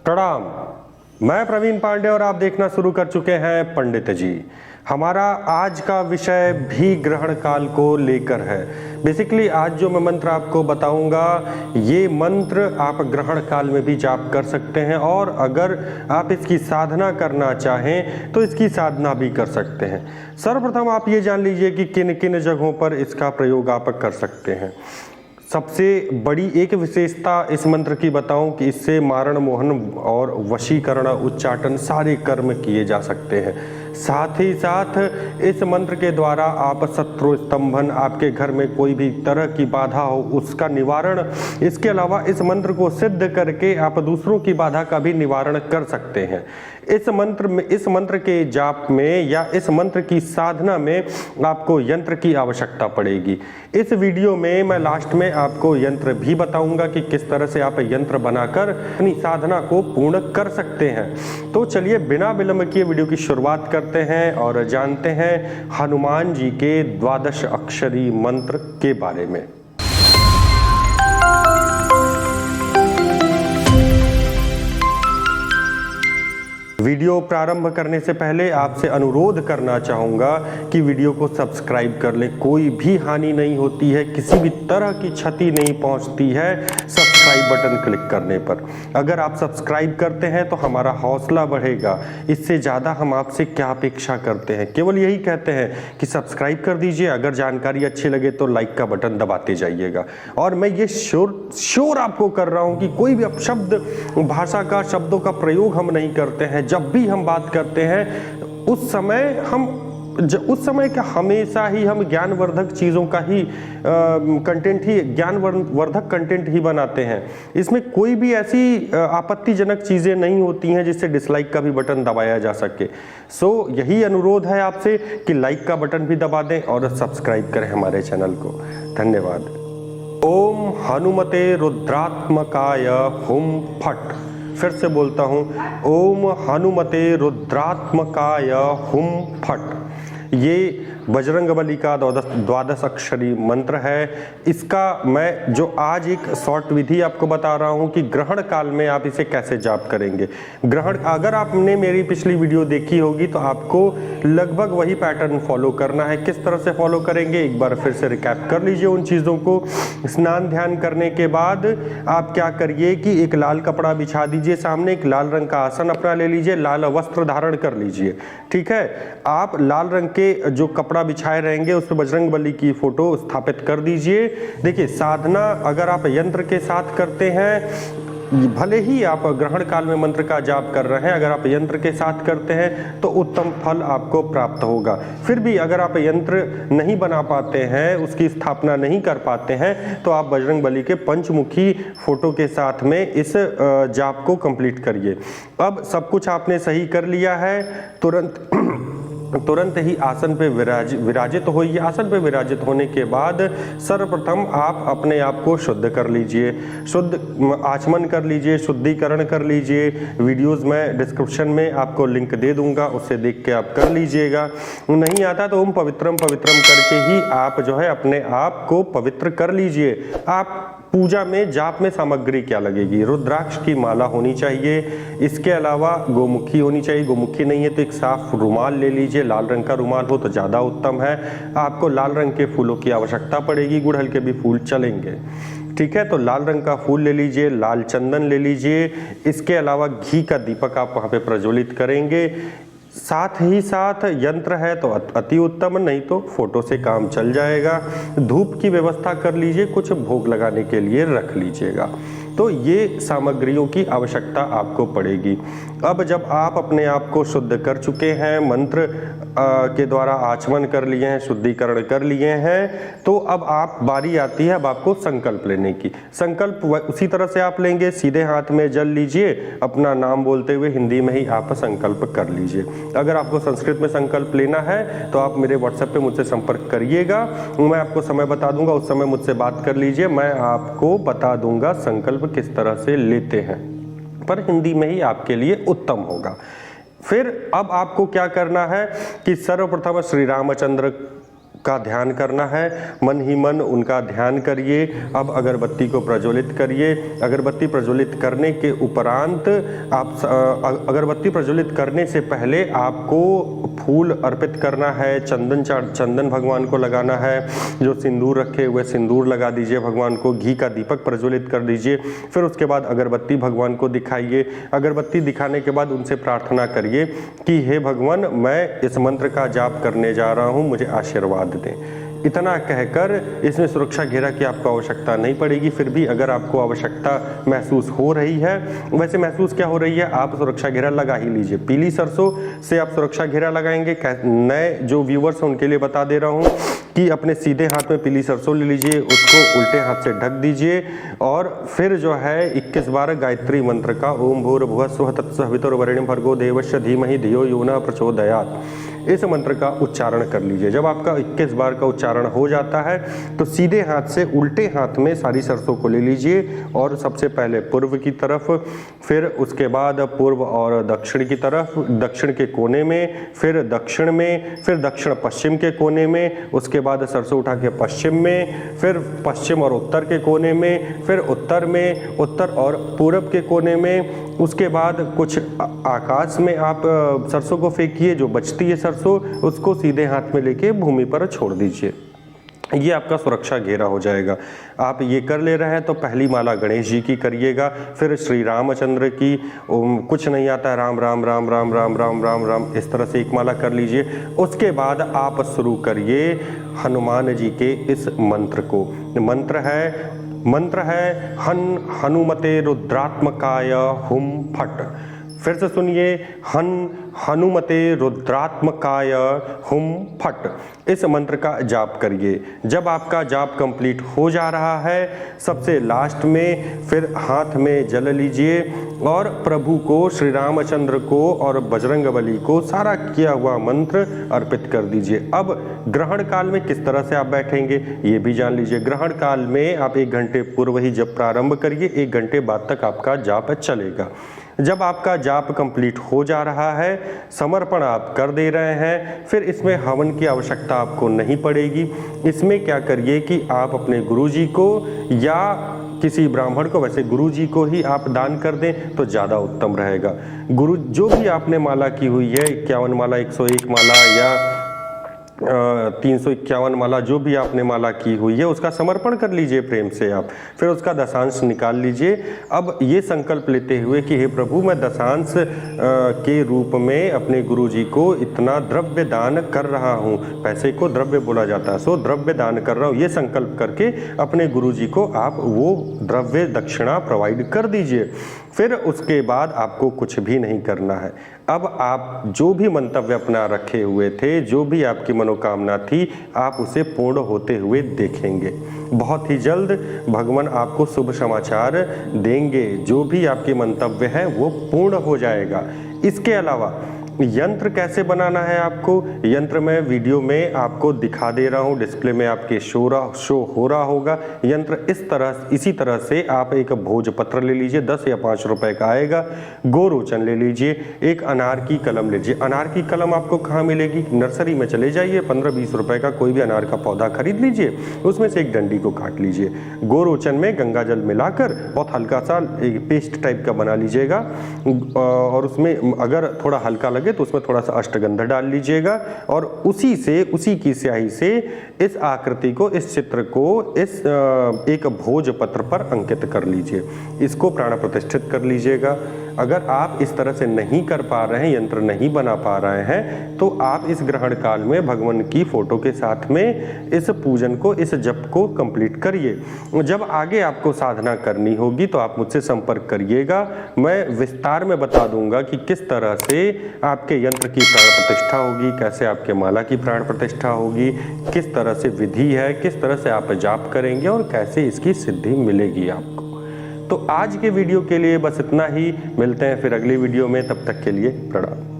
प्रणाम। मैं प्रवीण पांडे और आप देखना शुरू कर चुके हैं पंडित जी। हमारा आज का विषय भी ग्रहण काल को लेकर है। बेसिकली आज जो मैं मंत्र आपको बताऊंगा, ये मंत्र आप ग्रहण काल में भी जाप कर सकते हैं और अगर आप इसकी साधना करना चाहें तो इसकी साधना भी कर सकते हैं। सर्वप्रथम आप ये जान लीजिए कि किन किन जगहों पर इसका प्रयोग आप कर सकते हैं। सबसे बड़ी एक विशेषता इस मंत्र की बताऊं कि इससे मारण, मोहन और वशीकरण, उच्चाटन सारे कर्म किए जा सकते हैं। साथ ही साथ इस मंत्र के द्वारा आप शत्रु स्तंभन, आपके घर में कोई भी तरह की बाधा हो उसका निवारण, इसके अलावा इस मंत्र को सिद्ध करके आप दूसरों की बाधा का भी निवारण कर सकते हैं। इस मंत्र के जाप में या इस मंत्र की साधना में आपको यंत्र की आवश्यकता पड़ेगी। इस वीडियो में मैं लास्ट में आपको यंत्र भी बताऊंगा कि किस तरह से आप यंत्र बनाकर अपनी साधना को पूर्ण कर सकते हैं। तो चलिए बिना विलंब किए वीडियो की शुरुआत करते हैं और जानते हैं हनुमान जी के 12 अक्षरी मंत्र के बारे में। वीडियो प्रारंभ करने से पहले आपसे अनुरोध करना चाहूँगा कि वीडियो को सब्सक्राइब कर लें। कोई भी हानि नहीं होती है, किसी भी तरह की क्षति नहीं पहुँचती है सब्सक्राइब बटन क्लिक करने पर। अगर आप सब्सक्राइब करते हैं तो हमारा हौसला बढ़ेगा। इससे ज़्यादा हम आपसे क्या अपेक्षा करते हैं, केवल यही कहते हैं कि सब्सक्राइब कर दीजिए। अगर जानकारी अच्छी लगे तो लाइक का बटन दबाते जाइएगा। और मैं ये श्योर आपको कर रहा हूँ कि कोई भी अपशब्द भाषा का, शब्दों का प्रयोग हम नहीं करते हैं। जब भी हम बात करते हैं उस समय क्या हमेशा ही हम ज्ञानवर्धक चीज़ों का ही ज्ञानवर्धक कंटेंट ही बनाते हैं। इसमें कोई भी ऐसी आपत्तिजनक चीज़ें नहीं होती हैं जिससे डिसलाइक का भी बटन दबाया जा सके। सो यही अनुरोध है आपसे कि लाइक का बटन भी दबा दें और सब्सक्राइब करें हमारे चैनल को। धन्यवाद। ओम हनुमते रुद्रात्मकाय हुम फट। फिर से बोलता हूं, ओम हनुमते रुद्रात्मकाय हुम फट। ये बजरंगबली का 12 अक्षरी मंत्र है। इसका मैं जो आज एक शॉर्ट विधि आपको बता रहा हूं कि ग्रहण काल में आप इसे कैसे जाप करेंगे। अगर आपने मेरी पिछली वीडियो देखी होगी तो आपको लगभग वही पैटर्न फॉलो करना है। किस तरह से फॉलो करेंगे एक बार फिर से रिकैप कर लीजिए उन चीज़ों को। स्नान ध्यान करने के बाद आप क्या करिए कि एक लाल कपड़ा बिछा दीजिए सामने, एक लाल रंग का आसन अपना ले लीजिए, लाल वस्त्र धारण कर लीजिए। ठीक है, आप लाल रंग के जो कपड़ा बिछाए रहेंगे उस पर बजरंगबली की फोटो स्थापित कर दीजिए। देखिए, साधना अगर आप यंत्र के साथ करते हैं, भले ही आप ग्रहण काल में मंत्र का जाप कर रहे हैं, अगर आप यंत्र के साथ करते हैं तो उत्तम फल आपको प्राप्त होगा। फिर भी अगर आप यंत्र नहीं बना पाते हैं, उसकी स्थापना नहीं कर पाते हैं, तो आप बजरंगबली के पंचमुखी फोटो के साथ में इस जाप को कंप्लीट करिए। अब सब कुछ आपने सही कर लिया है, तुरंत ही आसन पे विराजित होइए। आसन पे विराजित होने के बाद सर्वप्रथम आप अपने आप को शुद्ध कर लीजिए, शुद्ध आचमन कर लीजिए, शुद्धिकरण कर लीजिए। वीडियोस में डिस्क्रिप्शन में आपको लिंक दे दूंगा, उससे देख के आप कर लीजिएगा। नहीं आता तो ओम पवित्रम पवित्रम करके ही आप जो है अपने आप को पवित्र कर लीजिए। आप पूजा में जाप में सामग्री क्या लगेगी? रुद्राक्ष की माला होनी चाहिए, इसके अलावा गोमुखी होनी चाहिए। गोमुखी नहीं है तो एक साफ रुमाल ले लीजिए, लाल रंग का रुमाल हो तो ज़्यादा उत्तम है। आपको लाल रंग के फूलों की आवश्यकता पड़ेगी, गुड़हल के भी फूल चलेंगे। ठीक है, तो लाल रंग का फूल ले लीजिए, लाल चंदन ले लीजिए। इसके अलावा घी का दीपक आप वहाँ पे प्रज्वलित करेंगे। साथ ही साथ यंत्र है तो अति उत्तम, नहीं तो फोटो से काम चल जाएगा। धूप की व्यवस्था कर लीजिए, कुछ भोग लगाने के लिए रख लीजिएगा। तो ये सामग्रियों की आवश्यकता आपको पड़ेगी। अब जब आप अपने आप को शुद्ध कर चुके हैं, मंत्र के द्वारा आचमन कर लिए हैं, शुद्धिकरण कर लिए हैं, तो अब आप बारी आती है अब आपको संकल्प लेने की। संकल्प उसी तरह से आप लेंगे, सीधे हाथ में जल लीजिए, अपना नाम बोलते हुए हिंदी में ही आप संकल्प कर लीजिए। अगर आपको संस्कृत में संकल्प लेना है तो आप मेरे व्हाट्सएप पे मुझसे संपर्क करिएगा, मैं आपको समय बता दूंगा, उस समय मुझसे बात कर लीजिए। मैं आपको बता दूंगा संकल्प किस तरह से लेते हैं, पर हिंदी में ही आपके लिए उत्तम होगा। फिर अब आपको क्या करना है कि सर्वप्रथम श्री रामचंद्र का ध्यान करना है, मन ही मन उनका ध्यान करिए। अब अगरबत्ती को प्रज्वलित करिए। अगरबत्ती प्रज्वलित करने के उपरांत अगरबत्ती प्रज्वलित करने से पहले आपको फूल अर्पित करना है, चंदन भगवान को लगाना है। जो सिंदूर रखे हुए सिंदूर लगा दीजिए भगवान को, घी का दीपक प्रज्वलित कर दीजिए। फिर उसके बाद अगरबत्ती भगवान को दिखाइए। अगरबत्ती दिखाने के बाद उनसे प्रार्थना करिए कि हे भगवान, मैं इस मंत्र का जाप करने जा रहा हूँ, मुझे आशीर्वाद दें। इतना कहकर इसमें सुरक्षा घेरा की आपको आवश्यकता नहीं पड़ेगी। फिर भी अगर आपको आवश्यकता महसूस हो रही है, वैसे महसूस क्या हो रही है, आप सुरक्षा घेरा लगा ही लीजिए। पीली सरसों से आप सुरक्षा घेरा लगाएंगे। नए जो व्यूवर्स हैं उनके लिए बता दे रहा हूँ कि अपने सीधे हाथ में पीली सरसों ले लीजिए, उसको उल्टे हाथ से ढक दीजिए और फिर जो है 21 बार गायत्री मंत्र का ओम भूर्भुवः स्वः तत्सवितुर्वरेण्यं भर्गो देवस्य धीमहि धियो यो न प्रचोदयात्, इस मंत्र का उच्चारण कर लीजिए। जब आपका 21 बार का उच्चारण हो जाता है तो सीधे हाथ से उल्टे हाथ में सारी सरसों को ले लीजिए और सबसे पहले पूर्व की तरफ, फिर उसके बाद पूर्व और दक्षिण की तरफ, दक्षिण के कोने में, फिर दक्षिण में, फिर दक्षिण पश्चिम के कोने में, उसके बाद सरसों उठा के पश्चिम में, फिर पश्चिम और उत्तर के कोने में, फिर उत्तर में, उत्तर और पूरब के कोने में। उसके बाद कुछ आकाश में आप सरसों को फेंकिए, जो बचती है सरसों उसको सीधे हाथ में लेके भूमि पर छोड़ दीजिए। ये आपका सुरक्षा घेरा हो जाएगा। आप ये कर ले रहे हैं तो पहली माला गणेश जी की करिएगा, फिर श्री रामचंद्र की, कुछ नहीं आता है, राम राम राम राम राम राम राम राम, इस तरह से एक माला कर लीजिए। उसके बाद आप शुरू करिए हनुमान जी के इस मंत्र को। मंत्र है हनुमते रुद्रात्मकाय हुम फट। फिर से सुनिए, हनुमते रुद्रात्मकाय हुम फट, इस मंत्र का जाप करिए। जब आपका जाप कंप्लीट हो जा रहा है, सबसे लास्ट में फिर हाथ में जल लीजिए और प्रभु को, श्री रामचंद्र को और बजरंगबली को सारा किया हुआ मंत्र अर्पित कर दीजिए। अब ग्रहण काल में किस तरह से आप बैठेंगे ये भी जान लीजिए। ग्रहण काल में आप 1 घंटे पूर्व ही जप प्रारंभ करिए, 1 घंटे बाद तक आपका जाप चलेगा। जब आपका जाप कंप्लीट हो जा रहा है, समर्पण आप कर दे रहे हैं, फिर इसमें हवन की आवश्यकता आपको नहीं पड़ेगी। इसमें क्या करिए कि आप अपने गुरुजी को या किसी ब्राह्मण को, वैसे गुरुजी को ही आप दान कर दें तो ज़्यादा उत्तम रहेगा। गुरु जो भी आपने माला की हुई है, 51 माला, 101 माला या 351 माला, जो भी आपने माला की हुई है उसका समर्पण कर लीजिए प्रेम से आप। फिर उसका दशांश निकाल लीजिए। अब ये संकल्प लेते हुए कि हे प्रभु, मैं दशांश के रूप में अपने गुरुजी को इतना द्रव्य दान कर रहा हूँ। पैसे को द्रव्य बोला जाता है, सो द्रव्य दान कर रहा हूँ, ये संकल्प करके अपने गुरुजी को आप वो द्रव्य दक्षिणा प्रोवाइड कर दीजिए। फिर उसके बाद आपको कुछ भी नहीं करना है। अब आप जो भी मंतव्य अपना रखे हुए थे, जो भी आपकी मनोकामना थी, आप उसे पूर्ण होते हुए देखेंगे। बहुत ही जल्द भगवान आपको शुभ समाचार देंगे। जो भी आपके मंतव्य हैं वो पूर्ण हो जाएगा। इसके अलावा यंत्र कैसे बनाना है आपको, यंत्र मैं वीडियो में आपको दिखा दे रहा हूँ, डिस्प्ले में आपके शो हो रहा होगा। यंत्र इसी तरह से आप एक भोजपत्र ले लीजिए, 10 या 5 रुपए का आएगा। गोरोचन ले लीजिए, एक अनार की कलम लीजिए। अनार की कलम आपको कहाँ मिलेगी, नर्सरी में चले जाइए, 15-20 रुपए का कोई भी अनार का पौधा खरीद लीजिए, उसमें से एक डंडी को काट लीजिए। गोरोचन में गंगा जल मिलाकर बहुत हल्का सा एक पेस्ट टाइप का बना लीजिएगा और उसमें अगर थोड़ा हल्का लगे तो उसमें थोड़ा सा अष्टगंधा डाल लीजिएगा और उसी की स्याही से इस आकृति को, इस चित्र को इस एक भोजपत्र पर अंकित कर लीजिए। इसको प्राण प्रतिष्ठित कर लीजिएगा। अगर आप इस तरह से नहीं कर पा रहे हैं, यंत्र नहीं बना पा रहे हैं, तो आप इस ग्रहण काल में भगवान की फोटो के साथ में इस पूजन को, इस जप को कंप्लीट करिए। जब आगे आपको साधना करनी होगी तो आप मुझसे संपर्क करिएगा। मैं विस्तार में बता दूंगा कि किस तरह से आपके यंत्र की प्राण प्रतिष्ठा होगी, कैसे आपके माला की प्राण प्रतिष्ठा होगी, किस तरह से विधि है, किस तरह से आप जाप करेंगे और कैसे इसकी सिद्धि मिलेगी आपको। तो आज के वीडियो के लिए बस इतना ही। मिलते हैं फिर अगली वीडियो में, तब तक के लिए प्रणाम।